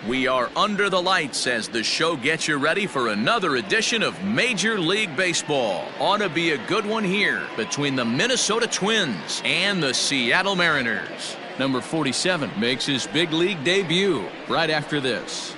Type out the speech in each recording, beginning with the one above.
We are under the lights as the show gets you ready for another edition of Major League Baseball. Ought to be a good one here between the Minnesota Twins and the Seattle Mariners. Number 47 makes his big league debut right after this.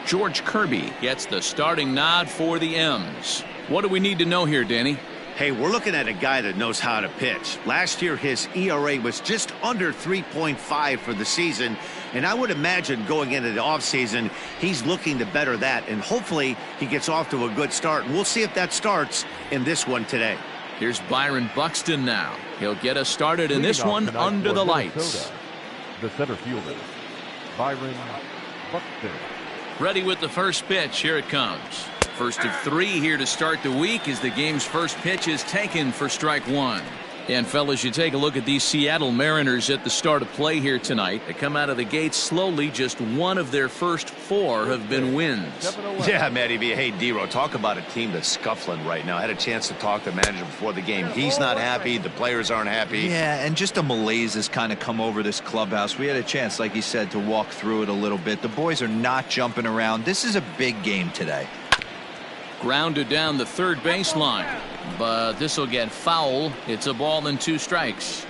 George Kirby gets the starting nod for the M's. What do we need to know here, Danny? Hey, we're looking at a guy that knows how to pitch. Last year, his ERA was just under 3.5 for the season, and I would imagine going into the offseason, he's looking to better that, and hopefully he gets off to a good start. And we'll see if that starts in this one today. Here's Byron Buxton now. He'll get us started in this one under the lights. The center fielder, Byron Buxton. Ready with the first pitch. Here it comes. First of three here to start the week as the game's first pitch is taken for strike one. And fellas, you take a look at these Seattle Mariners at the start of play here tonight. They come out of the gates slowly. Just one of their first four have been wins. Yeah, Matty B. Hey, D-Ro, talk about a team that's scuffling right now. I had a chance to talk to the manager before the game. He's not happy. The players aren't happy. Yeah, and just a malaise has kind of come over this clubhouse. We had a chance, like you said, to walk through it a little bit. The boys are not jumping around. This is a big game today. Grounded down the third baseline, but this will get foul. It's a ball and 2 strikes.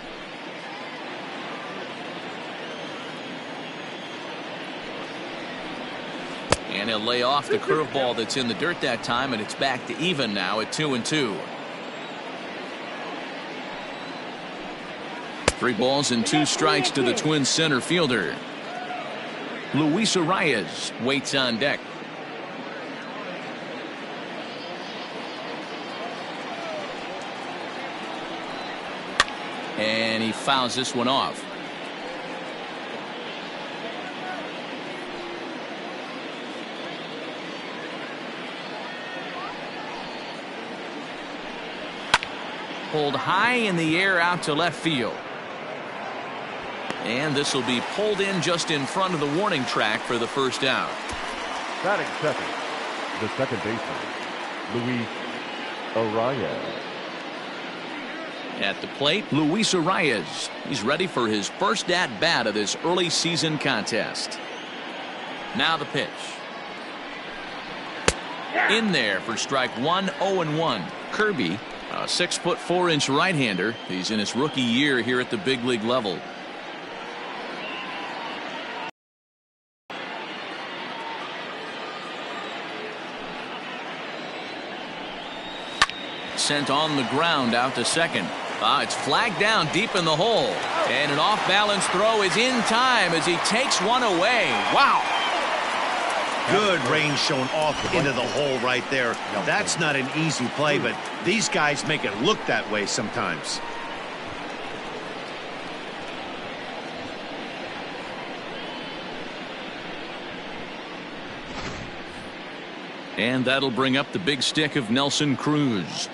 And he'll lay off the curveball that's in the dirt that time, and it's back to even now at 2-2. 3 balls and 2 strikes to the Twins center fielder. Luis Arias waits on deck. And he fouls this one off. Pulled high in the air out to left field. And this will be pulled in just in front of the warning track for the first out. Batting second, the second baseman, Luis Arias. At the plate, Luis Arias. He's ready for his first at-bat of this early season contest. Now the pitch. In there for strike one, 0-1. Kirby, a 6'4" right-hander. He's in his rookie year here at the big league level. Sent on the ground out to second. It's flagged down deep in the hole. And an off-balance throw is in time as he takes one away. Wow. Good range shown off into the hole right there. That's not an easy play, but these guys make it look that way sometimes. And that'll bring up the big stick of Nelson Cruz.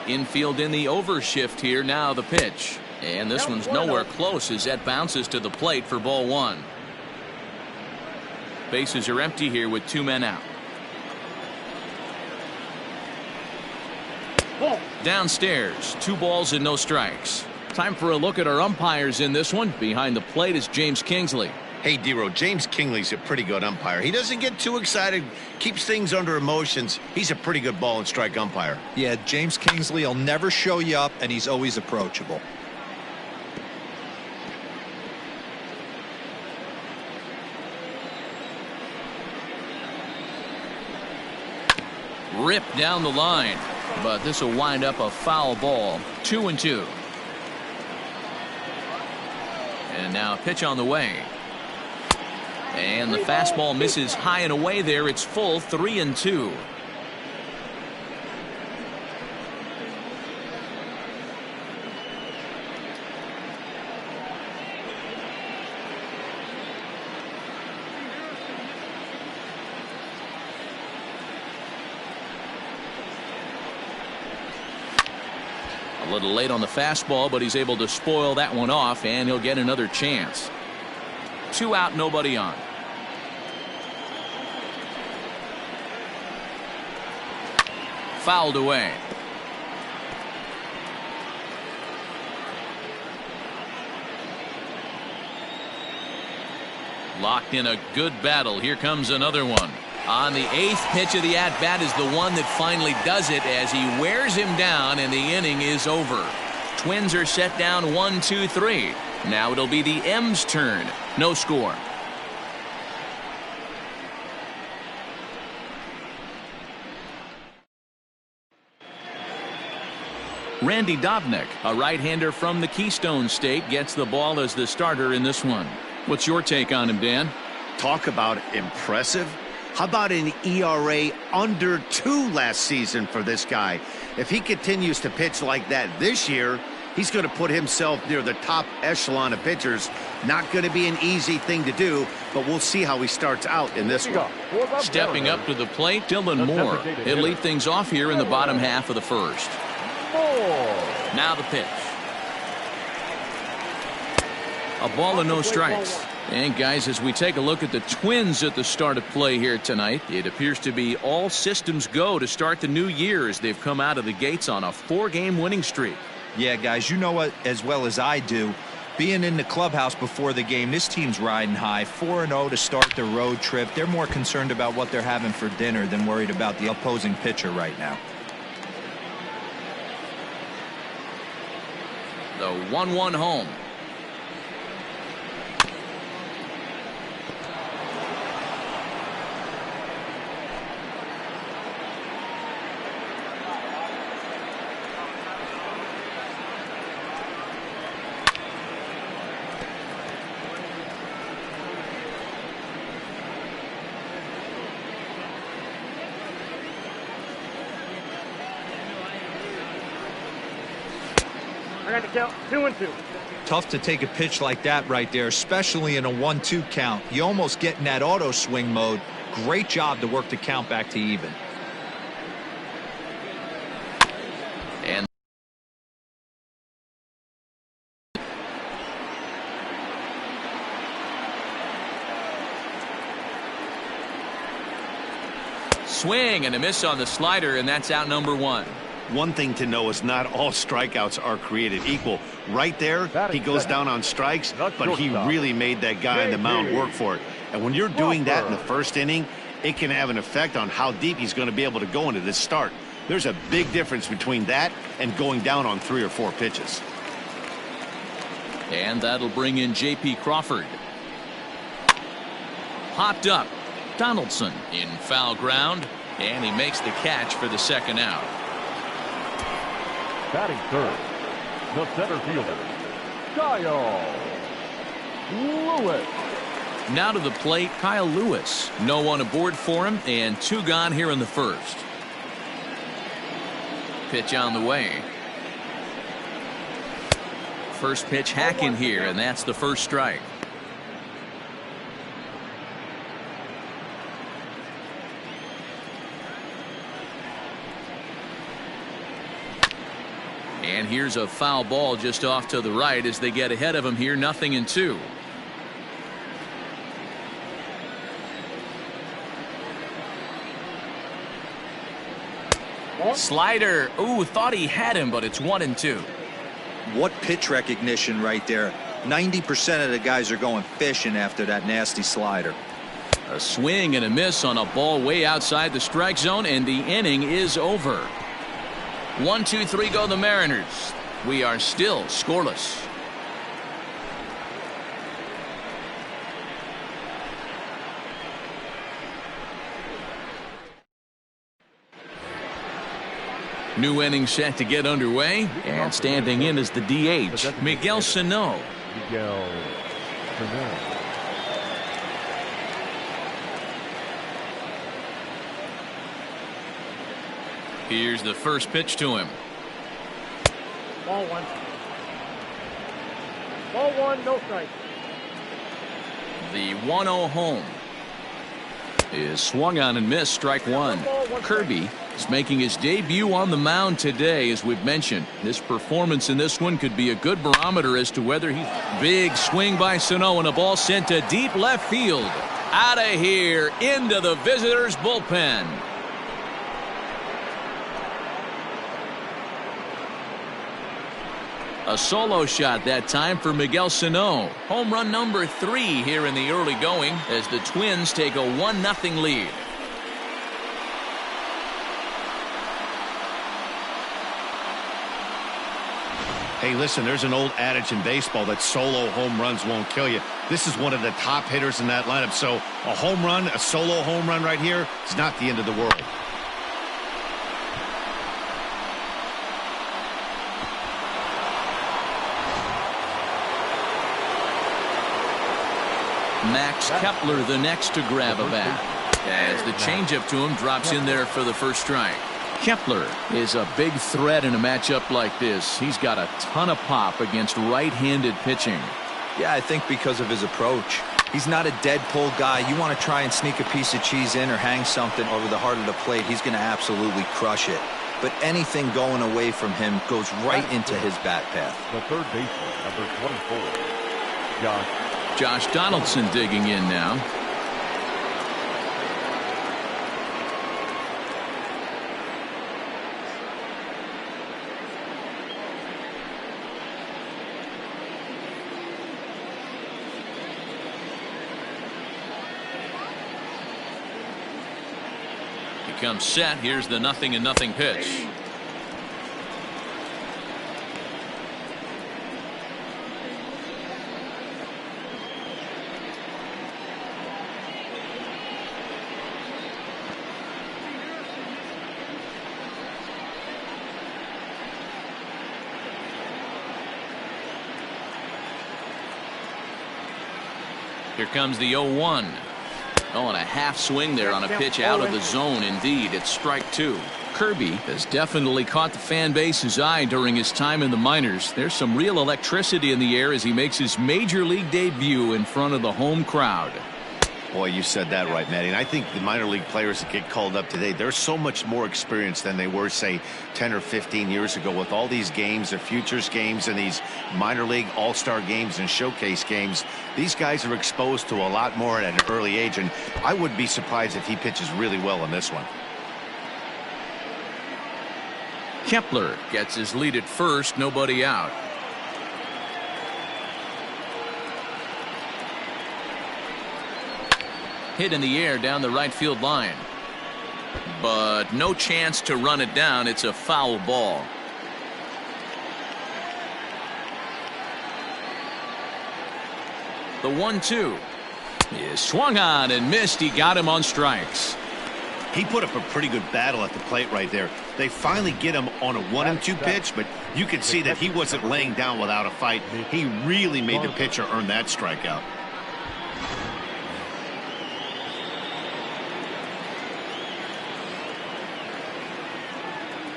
Infield in the overshift here. Now the pitch. And this one's nowhere close as that bounces to the plate for ball one. Bases are empty here with 2 men out. Downstairs, 2 balls and no strikes. Time for a look at our umpires in this one. Behind the plate is James Kingsley. Hey, D-Ro, James Kingley's a pretty good umpire. He doesn't get too excited, keeps things under emotions. He's a pretty good ball and strike umpire. Yeah, James Kingsley will never show you up, and he's always approachable. Ripped down the line, but this will wind up a foul ball. 2-2. And now a pitch on the way. And the fastball misses high and away there. It's full, 3-2. A little late on the fastball, but he's able to spoil that one off, and he'll get another chance. 2 out, nobody on. fouled away. Locked in a good battle. Here comes another one. On the 8th pitch of the at-bat is the one that finally does it as he wears him down, and the inning is over. Twins are set down 1-2-3. Now it'll be the M's turn. No score. Randy Dobnak, a right-hander from the Keystone State, gets the ball as the starter in this one. What's your take on him, Dan? Talk about impressive. How about an ERA under 2 last season for this guy? If he continues to pitch like that this year, he's going to put himself near the top echelon of pitchers. Not going to be an easy thing to do, but we'll see how he starts out in this one. Stepping up to the plate, Dylan Moore. He'll lead things off here in the bottom half of the first. Now the pitch. A ball and no strikes. And guys, as we take a look at the Twins at the start of play here tonight, it appears to be all systems go to start the new year as they've come out of the gates on a 4-game winning streak. Yeah, guys, you know what as well as I do. Being in the clubhouse before the game, this team's riding high. 4-0 to start the road trip. They're more concerned about what they're having for dinner than worried about the opposing pitcher right now. The 1-1 home. I got to count 2-2. Tough to take a pitch like that right there, especially in a 1-2 count. You almost get in that auto swing mode. Great job to work the count back to even. And swing and a miss on the slider, and that's out number 1. One thing to know is not all strikeouts are created equal. Right there, he goes down on strikes, but he really made that guy on the mound work for it. And when you're doing that in the first inning, it can have an effect on how deep he's going to be able to go into this start. There's a big difference between that and going down on 3 or 4 pitches. And that'll bring in J.P. Crawford. Popped up. Donaldson in foul ground, and he makes the catch for the second out. Batting third, the center fielder, Kyle Lewis. Now to the plate, Kyle Lewis. No one aboard for him, and 2 gone here in the first. Pitch on the way. First pitch hacking here, and that's the first strike. And here's a foul ball just off to the right as they get ahead of him here, 0-2. Slider. Ooh, thought he had him, but it's 1-2. What pitch recognition right there. 90% of the guys are going fishing after that nasty slider. A swing and a miss on a ball way outside the strike zone, and the inning is over. 1-2-3 go the Mariners. We are still scoreless. New inning set to get underway, and standing in is the DH, Miguel Sano. Miguel Sano. Here's the first pitch to him. Ball 1. Ball 1, no strike. The 1-0 home is swung on and missed, strike 1. Kirby is making his debut on the mound today, as we've mentioned. This performance in this one could be a good barometer as to whether he's big swing by Sano, and a ball sent to deep left field. Out of here into the visitors' bullpen. A solo shot that time for Miguel Sano. Home run number 3 here in the early going as the Twins take a 1-0 lead. Hey, listen, there's an old adage in baseball that solo home runs won't kill you. This is one of the top hitters in that lineup. So a home run, a solo home run right here is not the end of the world. Max Kepler the next to grab a bat as the changeup to him drops in there for the first strike. Kepler is a big threat in a matchup like this. He's got a ton of pop against right-handed pitching. Yeah, I think because of his approach. He's not a dead pull guy. You want to try and sneak a piece of cheese in or hang something over the heart of the plate, he's going to absolutely crush it. But anything going away from him goes right into his bat path. The third baseman, number 24, Josh Donaldson digging in now. He comes set. Here's the 0-0 pitch. Here comes the 0-1. Oh, and a half swing there on a pitch out of the zone. Indeed, it's strike 2. Kirby has definitely caught the fan base's eye during his time in the minors. There's some real electricity in the air as he makes his major league debut in front of the home crowd. Boy, you said that right, Matty. And I think the minor league players that get called up today, they're so much more experienced than they were, say, 10 or 15 years ago with all these games, the futures games and these minor league all-star games and showcase games. These guys are exposed to a lot more at an early age, and I wouldn't be surprised if he pitches really well in this one. Kepler gets his lead at first, nobody out. Hit in the air down the right field line. But no chance to run it down. It's a foul ball. The 1-2 is swung on and missed. He got him on strikes. He put up a pretty good battle at the plate right there. They finally get him on a 1-2 pitch, but you could see that he wasn't laying down without a fight. He really made the pitcher earn that strikeout.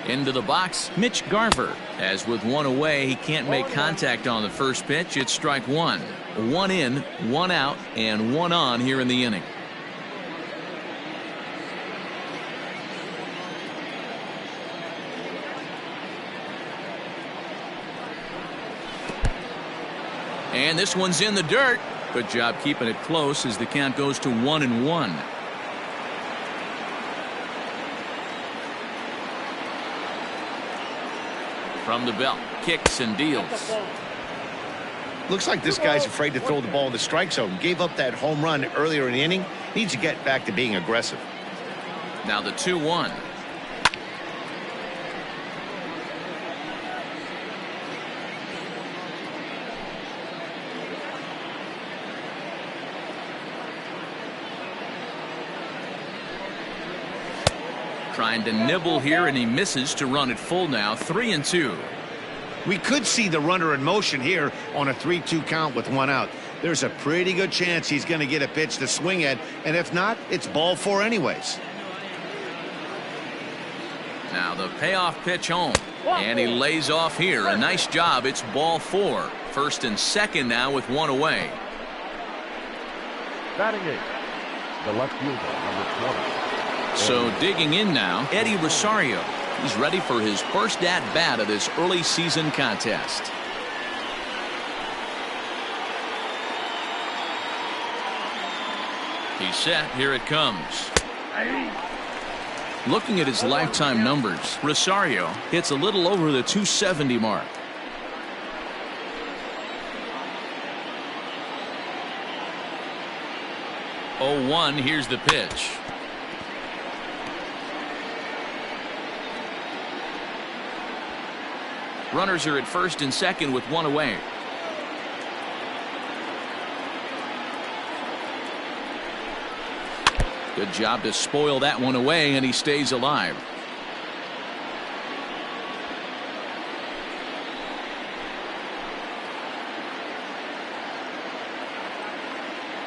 Into the box, Mitch Garver. As with one away, he can't make contact on the first pitch. It's strike 1. 1 in, 1 out, and 1 on here in the inning. And this one's in the dirt. Good job keeping it close as the count goes to 1-1. From the belt, kicks and deals. Looks like this guy's afraid to throw the ball in the strike zone. Gave up that home run earlier in the inning. Needs to get back to being aggressive. Now the 2-1. Trying to nibble here, and he misses to run it full now. 3-2. We could see the runner in motion here on a 3-2 count with 1 out. There's a pretty good chance he's going to get a pitch to swing at, and if not, it's ball 4 anyways. Now the payoff pitch home, and he lays off here. A nice job. It's ball 4. First and second now with 1 away. batting 8, the left fielder, number 20. So digging in now, Eddie Rosario. He's ready for his first at-bat of this early season contest. He's set. Here it comes. Looking at his lifetime numbers, Rosario hits a little over the 270 mark. 0-1. Here's the pitch. Runners are at first and second with one away. Good job to spoil that one away, and he stays alive.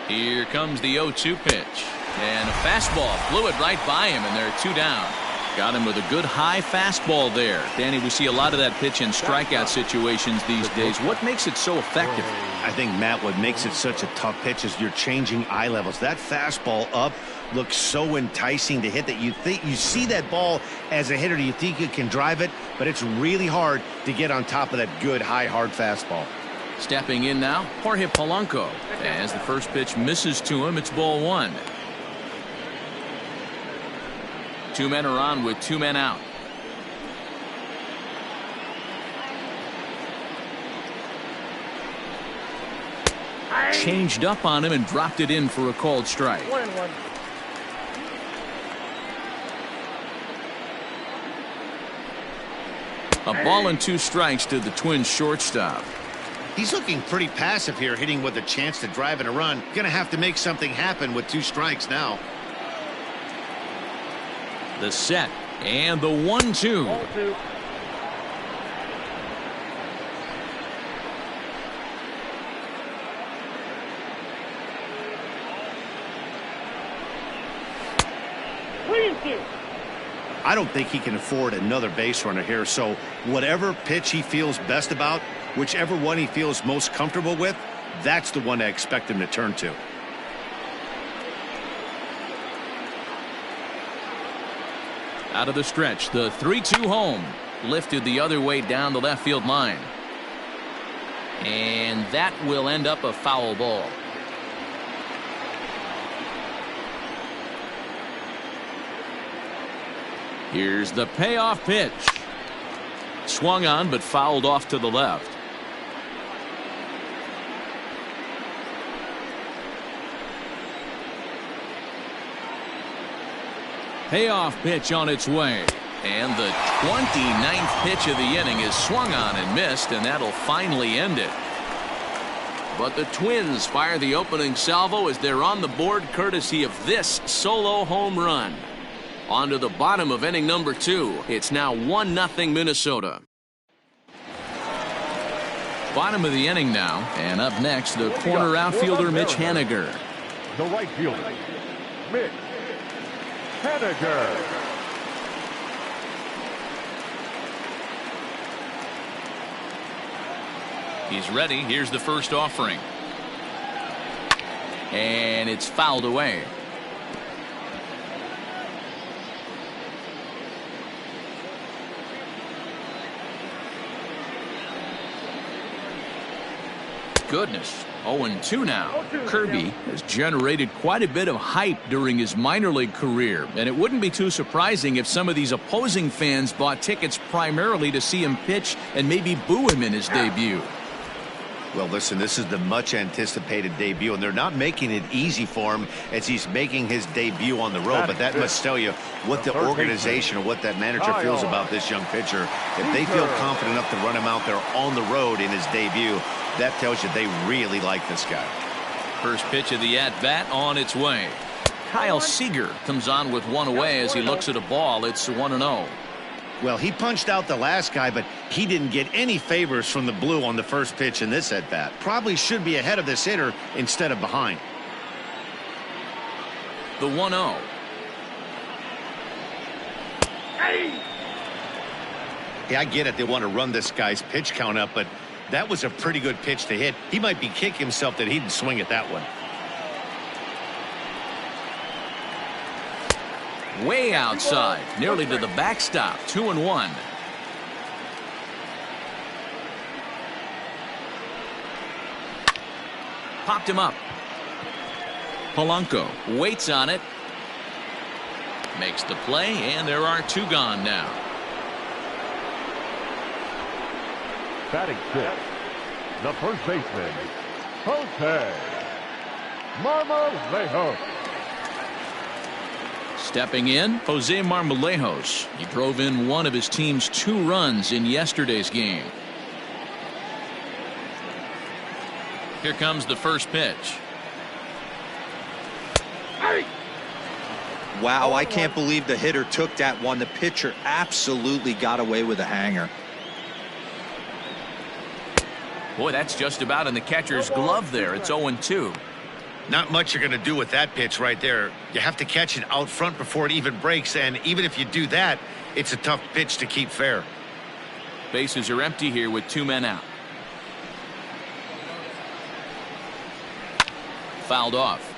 Here comes the 0-2 pitch. And a fastball flew it right by him, and there are two down. Got him with a good high fastball there. Danny, we see a lot of that pitch in strikeout situations these days. What makes it so effective? I think, Matt, what makes it such a tough pitch is you're changing eye levels. That fastball up looks so enticing to hit that you think you see that ball as a hitter, you think you can drive it, but it's really hard to get on top of that good high hard fastball. Stepping in now, Jorge Polanco. As the first pitch misses to him, it's ball one. Two men are on with two men out. Changed up on him and dropped it in for a called strike. 1-1. A ball and two strikes to the Twins shortstop. He's looking pretty passive here, hitting with a chance to drive in a run. Gonna have to make something happen with two strikes now. The set and the 1-2. 0-2. I don't think he can afford another base runner here, so whatever pitch he feels best about, whichever one he feels most comfortable with, that's the one I expect him to turn to. Out of the stretch, the 3-2 home. Lifted the other way down the left field line. And that will end up a foul ball. Here's the payoff pitch. Swung on but fouled off to the left. Payoff pitch on its way. And the 29th pitch of the inning is swung on and missed, and that'll finally end it. But the Twins fire the opening salvo as they're on the board courtesy of this solo home run. On to the bottom of inning number 2. It's now 1-0 Minnesota. Bottom of the inning now, and up next the corner outfielder Mitch Haniger. The right fielder, Mitch Haniger. He's ready. Here's the first offering. And it's fouled away. Goodness. 0-2 now. Kirby has generated quite a bit of hype during his minor league career, and it wouldn't be too surprising if some of these opposing fans bought tickets primarily to see him pitch and maybe boo him in his debut. Well, listen, this is the much anticipated debut, and they're not making it easy for him as he's making his debut on the road, but that must tell you what the organization or what that manager feels about this young pitcher. If they feel confident enough to run him out there on the road in his debut, that tells you they really like this guy. First pitch of the at-bat on its way. Kyle Seager comes on with one away as he looks at a ball. It's 1-0. Well, he punched out the last guy, but he didn't get any favors from the blue on the first pitch in this at-bat. Probably should be ahead of this hitter instead of behind. The 1-0. Yeah, I get it. They want to run this guy's pitch count up, but that was a pretty good pitch to hit. He might be kicking himself that he didn't swing at that one. Way outside, nearly to the backstop. 2-1. Popped him up. Polanco waits on it. Makes the play, and there are two gone now. Batting fifth, the first baseman, Jose Marmolejo. Stepping in, Jose Marmolejos. He drove in one of his team's 2 runs in yesterday's game. Here comes the first pitch. Wow, I can't believe the hitter took that one. The pitcher absolutely got away with a hanger. Boy, that's just about in the catcher's glove there. It's 0-2. Not much you're going to do with that pitch right there. You have to catch it out front before it even breaks, and even if you do that, it's a tough pitch to keep fair. Bases are empty here with 2 men out. Fouled off.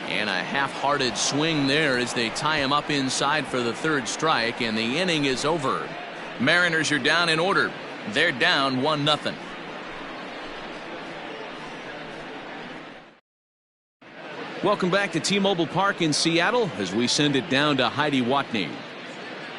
And a half-hearted swing there as they tie him up inside for the 3rd strike, and the inning is over. Mariners are down in order. They're down 1-0. Welcome back to T-Mobile Park in Seattle as we send it down to Heidi Watney.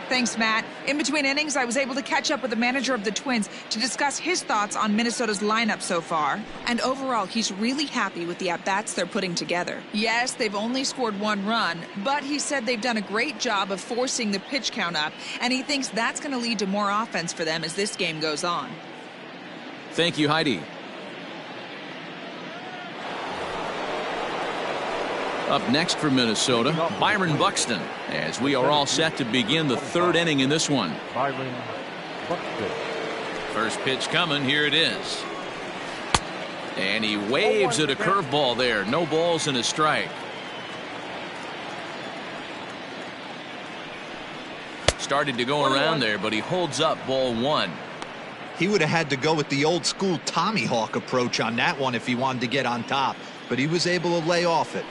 Thanks, Matt. In between innings, I was able to catch up with the manager of the Twins to discuss his thoughts on Minnesota's lineup so far. And overall, he's really happy with the at-bats they're putting together. Yes, they've only scored 1 run, but he said they've done a great job of forcing the pitch count up, and he thinks that's going to lead to more offense for them as this game goes on. Thank you, Heidi. Up next for Minnesota, Byron Buxton, as we are all set to begin the 3rd inning in this one. Byron Buxton. First pitch coming. Here it is. And he waves at a curveball there. No balls and a strike. Started to go around there, but he holds up ball 1. He would have had to go with the old school Tommy Hawk approach on that one if he wanted to get on top, but he was able to lay off it.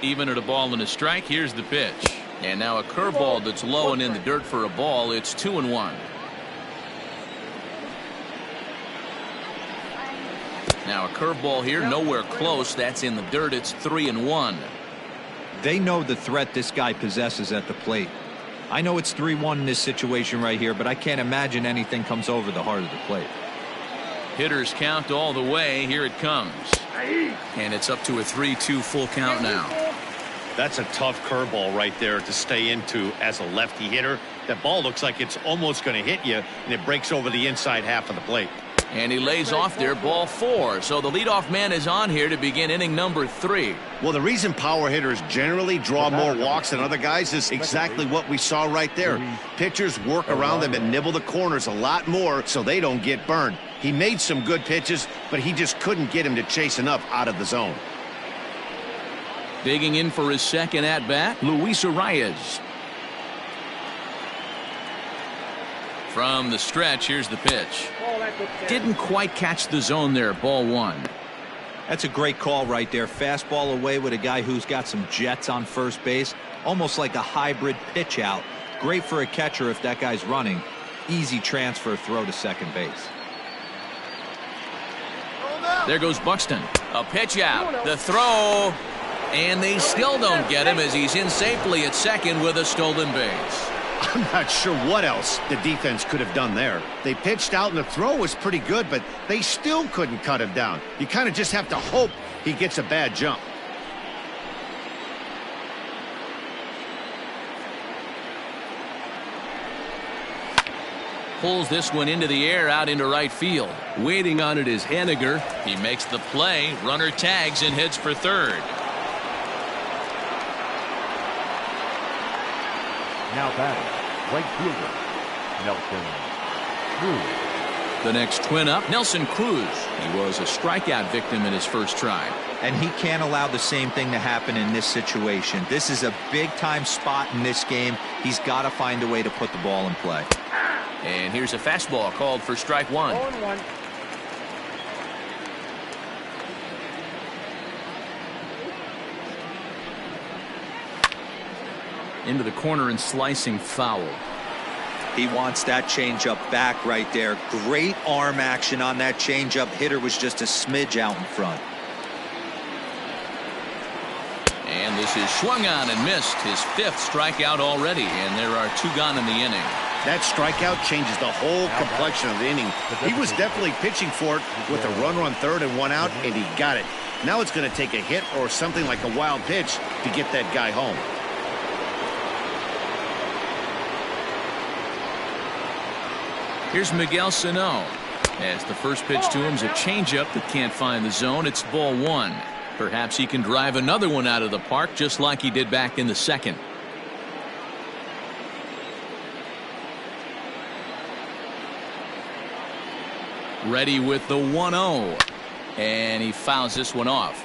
Even at a ball and a strike, here's the pitch. And now a curveball that's low and in the dirt for a ball. It's 2-1. Now a curveball here, nowhere close. That's in the dirt. It's 3-1. They know the threat this guy possesses at the plate. I know it's 3-1 in this situation right here, but I can't imagine anything comes over the heart of the plate. Hitters count all the way. Here it comes. And it's up to a 3-2 full count now. That's a tough curveball right there to stay into as a lefty hitter. That ball looks like it's almost going to hit you, and it breaks over the inside half of the plate. And he lays off there, ball 4. So the leadoff man is on here to begin inning number 3. Well, the reason power hitters generally draw more walks than other guys is exactly what we saw right there. Pitchers work around them and nibble the corners a lot more so they don't get burned. He made some good pitches, but he just couldn't get him to chase enough out of the zone. Digging in for his 2nd at-bat, Luis Arias. From the stretch, here's the pitch. Didn't quite catch the zone there, ball 1. That's a great call right there. Fastball away with a guy who's got some jets on first base. Almost like a hybrid pitch out. Great for a catcher if that guy's running. Easy transfer throw to second base. There goes Buxton. A pitch out. The throw. And they still don't get him as he's in safely at second with a stolen base. I'm not sure what else the defense could have done there. They pitched out and the throw was pretty good, but they still couldn't cut him down. You kind of just have to hope he gets a bad jump. Pulls this one into the air out into right field. Waiting on it is Haniger. He makes the play. Runner tags and heads for 3rd. Now batting, right fielder, Nelson Cruz. The next twin up, Nelson Cruz. He was a strikeout victim in his first try. And he can't allow the same thing to happen in this situation. This is a big-time spot in this game. He's got to find a way to put the ball in play. And here's a fastball called for strike 1. 0-1. Into the corner and slicing foul. He wants that changeup back right there. Great arm action on that changeup. Hitter was just a smidge out in front. And this is swung on and missed. His 5th strikeout already, and there are 2 gone in the inning. That strikeout changes the whole complexion of the inning. He was definitely pitching for it with a runner on third and one out, and he got it. Now it's going to take a hit or something like a wild pitch to get that guy home. Here's Miguel Sano. As the first pitch to him is a changeup that can't find the zone. It's ball one. Perhaps he can drive another one out of the park just like he did back in the second. Ready with the 1-0. And he fouls this one off.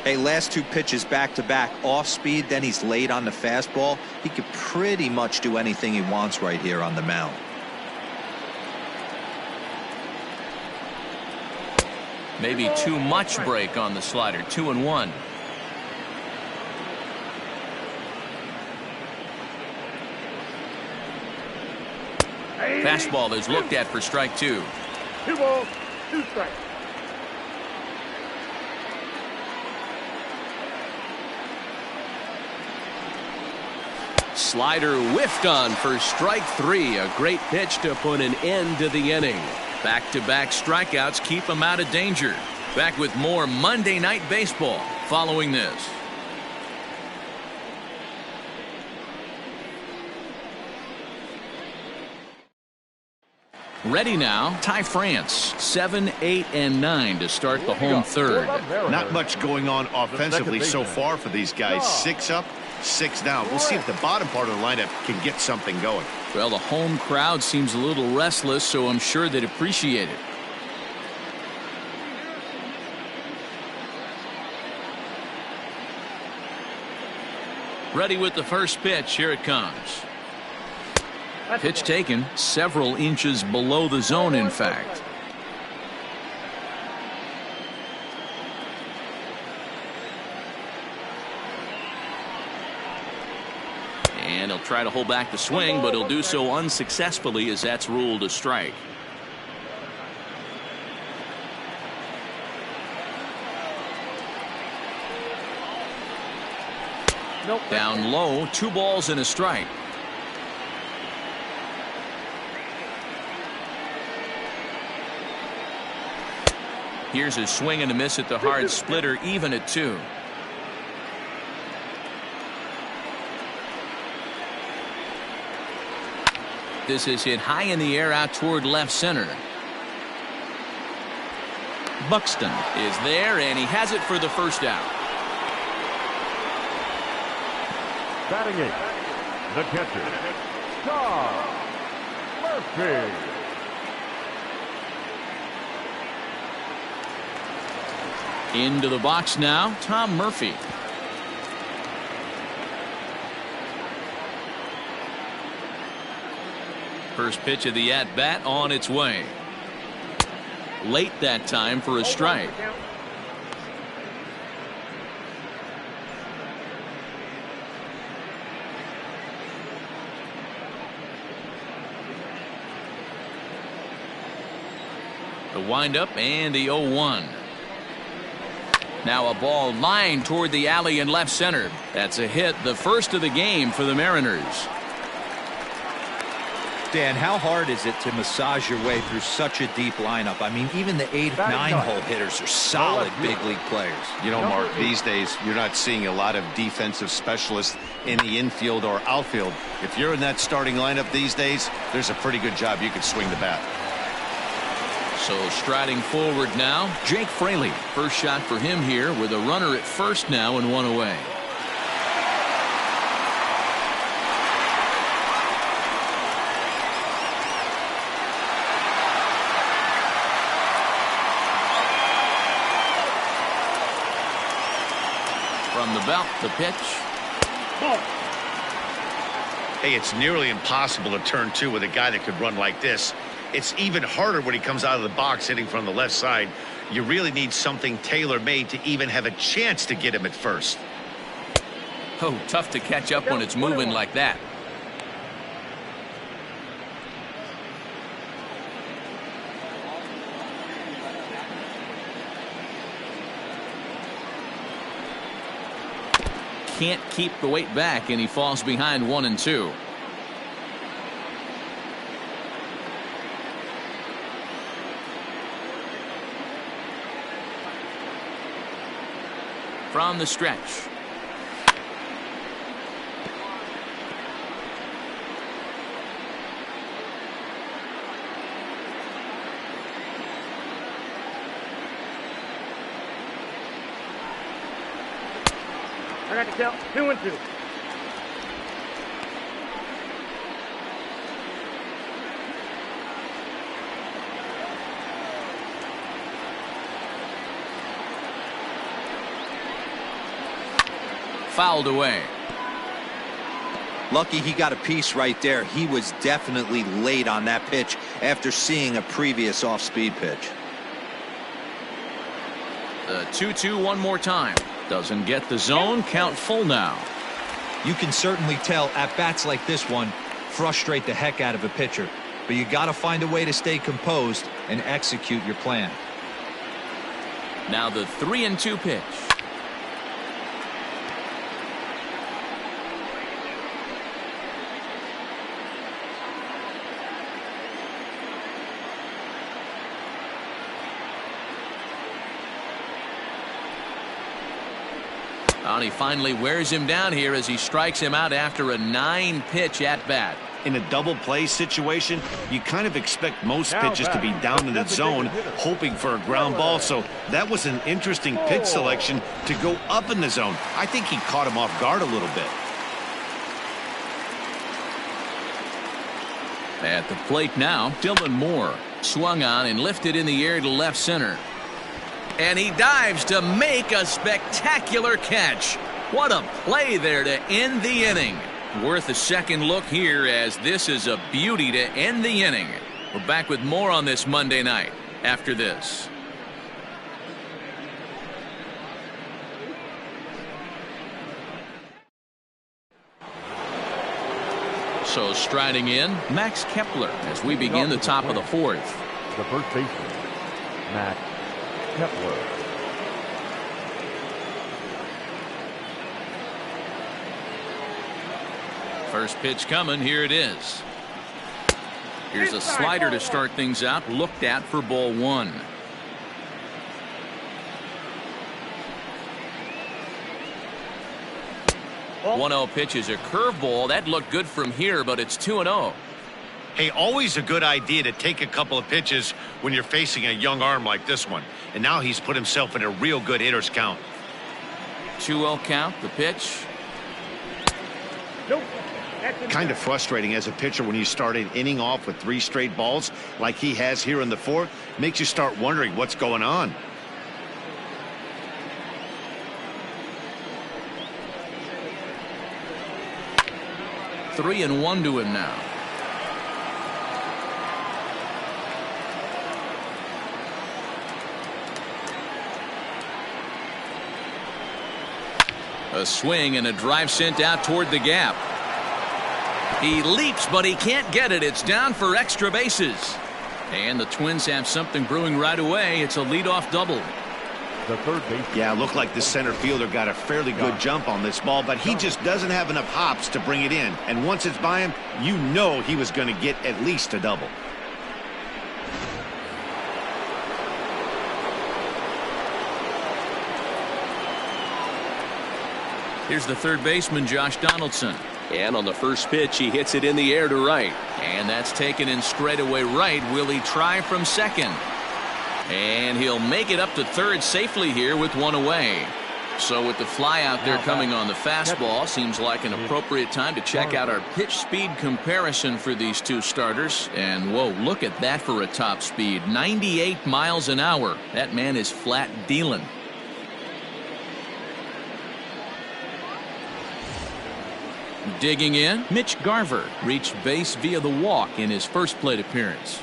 Hey, last two pitches back-to-back off speed, then he's late on the fastball. He could pretty much do anything he wants right here on the mound. Maybe too much break on the slider. 2-1. Fastball is looked at for strike two. 2 balls, 2 strikes. Slider whiffed on for strike three. A great pitch to put an end to the inning. Back-to-back strikeouts keep him out of danger. Back with more Monday Night Baseball following this. Ready now, Ty France. 7, 8, and 9 to start the home third. Not much going on offensively so far for these guys. 6 up, 6 down. We'll see if the bottom part of the lineup can get something going. Well, the home crowd seems a little restless, so I'm sure they'd appreciate it. Ready with the first pitch. Here it comes. Pitch taken several inches below the zone, in fact. And he'll try to hold back the swing, but he'll do so unsuccessfully as that's ruled a strike. Down low, 2 balls and a strike. Here's a swing and a miss at the hard splitter, even at 2. This is hit high in the air out toward left center. Buxton is there, and he has it for the first out. Batting 8, the catcher, John Murphy. Into the box now, Tom Murphy. First pitch of the at-bat on its way. Late that time for a strike. The windup and the 0-1. Now a ball lined toward the alley in left center. That's a hit, the first of the game for the Mariners. Dan, how hard is it to massage your way through such a deep lineup? I mean, even the 8, 9-hole hitters are solid big league players. You know, Mark, these days you're not seeing a lot of defensive specialists in the infield or outfield. If you're in that starting lineup these days, there's a pretty good job you could swing the bat. So striding forward now, Jake Fraley. First shot for him here with a runner at first now and 1 away. From the belt, the pitch. Hey, it's nearly impossible to turn 2 with a guy that could run like this. It's even harder when he comes out of the box hitting from the left side. You really need something tailor-made to even have a chance to get him at first. Oh, tough to catch up when it's moving like that. Can't keep the weight back, and he falls behind 1 and 2. from the stretch. I got to count 2-2. Fouled away. Lucky he got a piece right there. He was definitely late on that pitch after seeing a previous off-speed pitch. The 2-2 one more time. Doesn't get the zone. Count full now. You can certainly tell at-bats like this one frustrate the heck out of a pitcher. But you got to find a way to stay composed and execute your plan. Now the 3-2 pitch. And he finally wears him down here as he strikes him out after a 9-pitch at-bat. In a double play situation, you kind of expect most pitches to be down in the zone, hoping for a ground ball. So that was an interesting pitch selection to go up in the zone. I think he caught him off guard a little bit. At the plate now, Dylan Moore. Swung on and lifted in the air to left center. And he dives to make a spectacular catch. What a play there to end the inning. Worth a second look here, as this is a beauty to end the inning. We're back with more on this Monday night after this. So striding in, Max Kepler as we begin the top of the fourth. The first baseman, Max Kepler. First pitch coming. Here it is. Here's a slider to start things out. Looked at for ball one. Oh. 1-0 pitch is a curveball. That looked good from here, but it's 2-0. Hey, always a good idea to take a couple of pitches when you're facing a young arm like this one. And now he's put himself in a real good hitter's count. 2-0 count. The pitch. Nope. Kind of frustrating as a pitcher when you start an inning off with 3 straight balls like he has here in the fourth. Makes you start wondering what's going on. Three and one to him now. A swing and a drive sent out toward the gap. He leaps, but he can't get it. It's down for extra bases. And the Twins have something brewing right away. It's a leadoff double. The third baseman. Yeah, looked like the center fielder got a fairly good jump on this ball, but he just doesn't have enough hops to bring it in. And once it's by him, you know he was going to get at least a double. Here's the third baseman, Josh Donaldson. And on the first pitch, he hits it in the air to right. And that's taken in straightaway right. Will he try from second? And he'll make it up to third safely here with one away. So with the fly out there coming on the fastball, seems like an appropriate time to check out our pitch speed comparison for these two starters. And whoa, look at that for a top speed. 98 miles an hour. That man is flat dealing. Digging in, Mitch Garver reached base via the walk in his first plate appearance.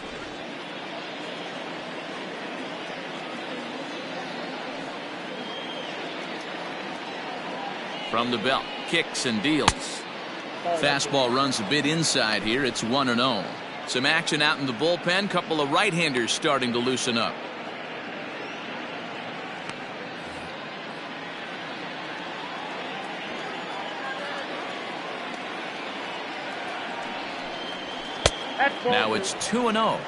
From the belt, kicks and deals. Fastball runs a bit inside here. It's 1-0. Some action out in the bullpen. Couple of right-handers starting to loosen up. That's ball Now two. it's 2-0.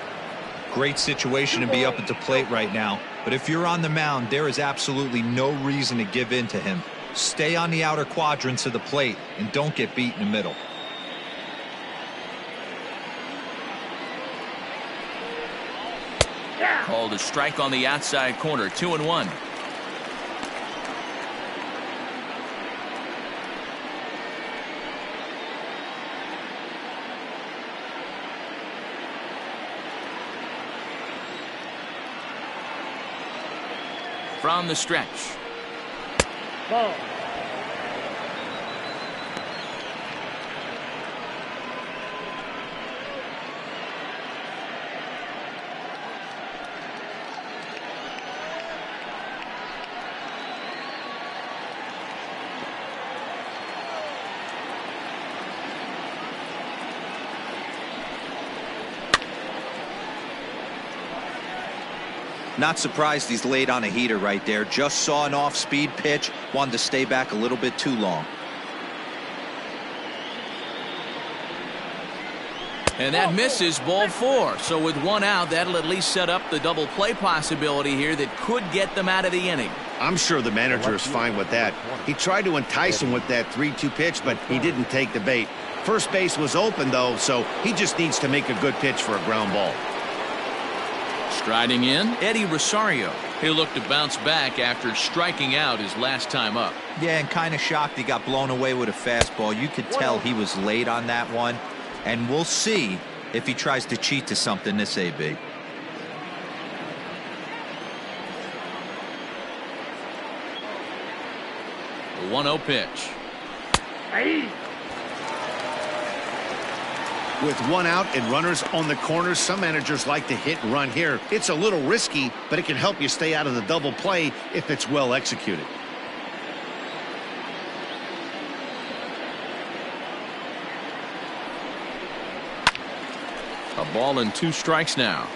Great situation to be up at the plate right now. But if you're on the mound, there is absolutely no reason to give in to him. Stay on the outer quadrants of the plate and don't get beat in the middle. Called a strike on the outside corner. 2-1. From the stretch. Ball. Not surprised he's laid on a heater right there. Just saw an off-speed pitch. Wanted to stay back a little bit too long. And that misses, ball 4. So with 1 out, that'll at least set up the double play possibility here that could get them out of the inning. I'm sure the manager is fine with that. He tried to entice him with that 3-2 pitch, but he didn't take the bait. First base was open, though, so he just needs to make a good pitch for a ground ball. Striding in, Eddie Rosario. He'll look to bounce back after striking out his last time up. Yeah, and kind of shocked he got blown away with a fastball. You could tell he was late on that one. And we'll see if he tries to cheat to something this AB. The 1-0 pitch. Hey. With 1 out and runners on the corners, some managers like to hit and run here. It's a little risky, but it can help you stay out of the double play if it's well executed. A ball and 2 strikes now.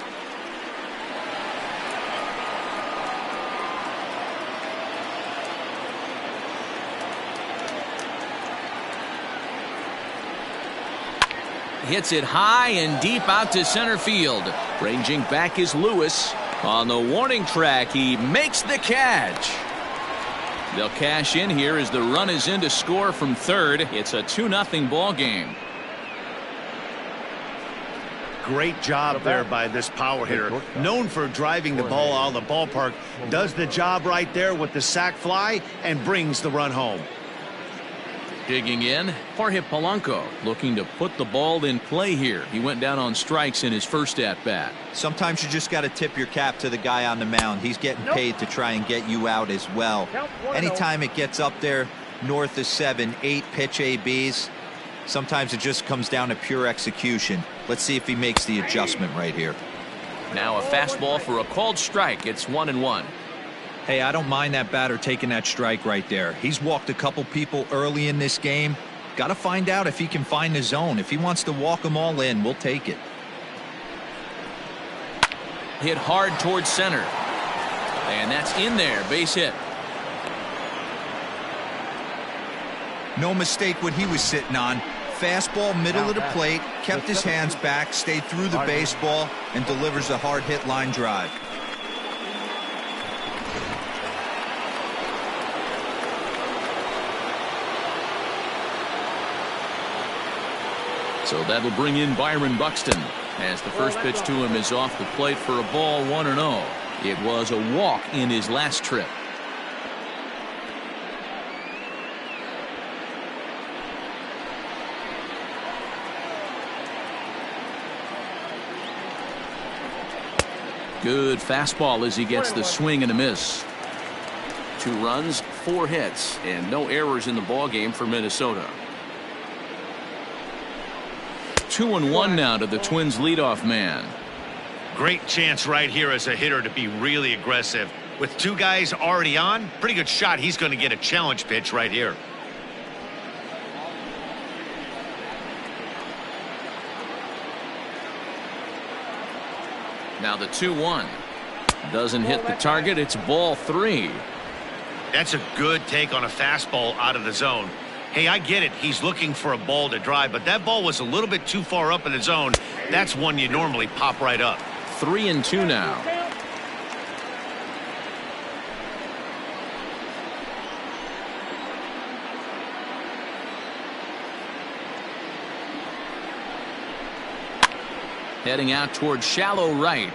Hits it high and deep out to center field. Ranging back is Lewis. On the warning track, he makes the catch. They'll cash in here as the run is in to score from third. It's a 2-0 ball game. Great job there by this power hitter. Known for driving the ball out of the ballpark. Does the job right there with the sac fly and brings the run home. Digging in, Jorge Polanco looking to put the ball in play here. He went down on strikes in his first at-bat. Sometimes you just got to tip your cap to the guy on the mound. He's getting paid to try and get you out as well. Anytime it gets up there north of 7, 8 pitch ABs, sometimes it just comes down to pure execution. Let's see if he makes the adjustment right here. Now a fastball for a called strike. It's 1-1. Hey, I don't mind that batter taking that strike right there. He's walked a couple people early in this game. Got to find out if he can find the zone. If he wants to walk them all in, we'll take it. Hit hard towards center. And that's in there. Base hit. No mistake what he was sitting on. Fastball, middle of the plate, kept his hands back, stayed through the baseball, and delivers a hard hit line drive. So that'll bring in Byron Buxton as the first pitch to him is off the plate for a ball, 1-0. It was a walk in his last trip. Good fastball as he gets the swing and a miss. 2 runs, 4 hits, and no errors in the ball game for Minnesota. 2-1 now to the Twins leadoff man. Great chance right here as a hitter to be really aggressive. With 2 guys already on, pretty good shot he's going to get a challenge pitch right here. Now the 2-1. Doesn't hit the target. It's ball 3. That's a good take on a fastball out of the zone. Hey, I get it. He's looking for a ball to drive, but that ball was a little bit too far up in the zone. That's one you normally pop right up. 3-2 now. Heading out towards shallow right.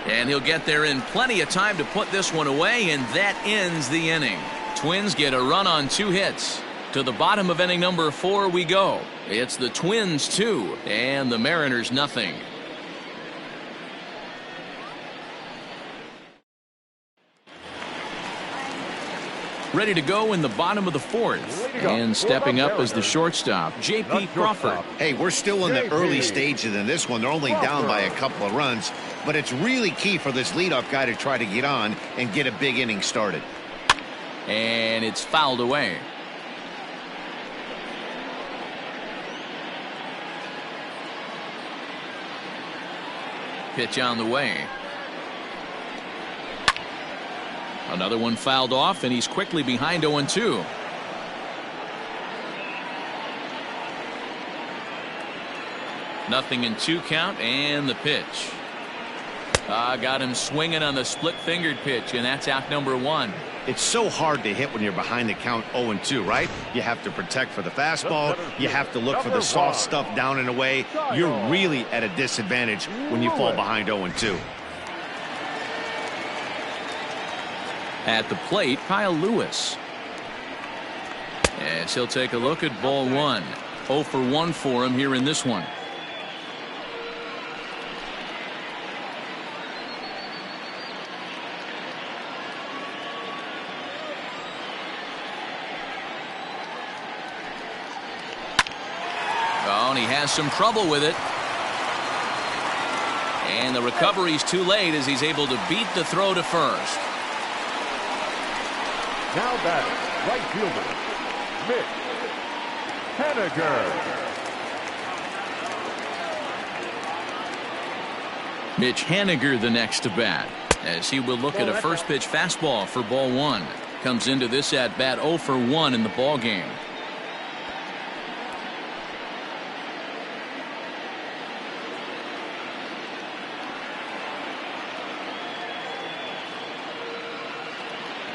And he'll get there in plenty of time to put this one away, and that ends the inning. Twins get a run on 2 hits. To the bottom of inning number 4 we go. It's the Twins 2 and the Mariners nothing. Ready to go in the bottom of the 4th. And stepping up as the shortstop, J.P. Crawford. Hey, we're still in the early stages in this one. They're only down by a couple of runs, but it's really key for this leadoff guy to try to get on and get a big inning started. And it's fouled away. Pitch on the way. Another one fouled off, and he's quickly behind 0-2. Nothing in 2 count, and the pitch. Got him swinging on the split-fingered pitch, and that's out number 1. It's so hard to hit when you're behind the count 0-2, right? You have to protect for the fastball. You have to look for the soft stuff down and away. You're really at a disadvantage when you fall behind 0-2. At the plate, Kyle Lewis. As he'll take a look at ball 1. 0 for 1 for him here in this one. Oh, and he has some trouble with it. And the recovery's too late as he's able to beat the throw to first. Now batting, right fielder, Mitch Haniger. Mitch Haniger the next to bat, as he will look at a first pitch fastball for ball 1. Comes into this at bat 0 for 1 in the ball game.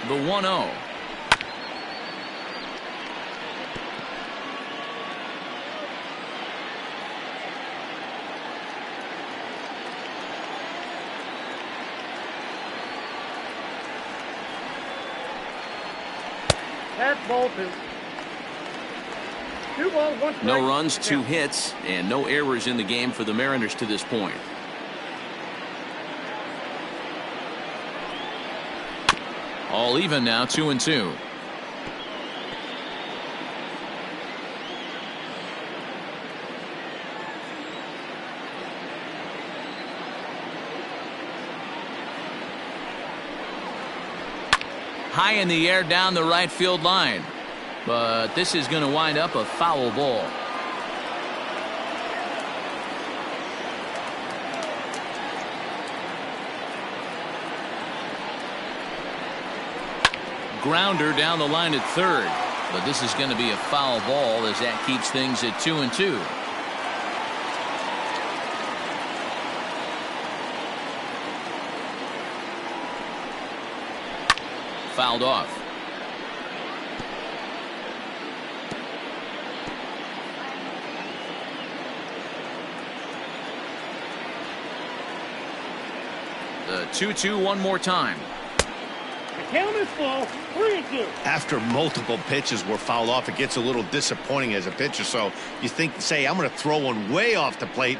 The 1-0. That's ball 2. 2 balls, 1 strike. No runs, 2 hits, and no errors in the game for the Mariners to this point. All even now, 2-2. High in the air down the right field line. But this is going to wind up a foul ball. Grounder down the line at third. But this is going to be a foul ball as that keeps things at 2-2. Fouled off. The 2-2 one more time. The count is full. 3-2. After multiple pitches were fouled off, it gets a little disappointing as a pitcher. So you think, say, I'm going to throw one way off the plate.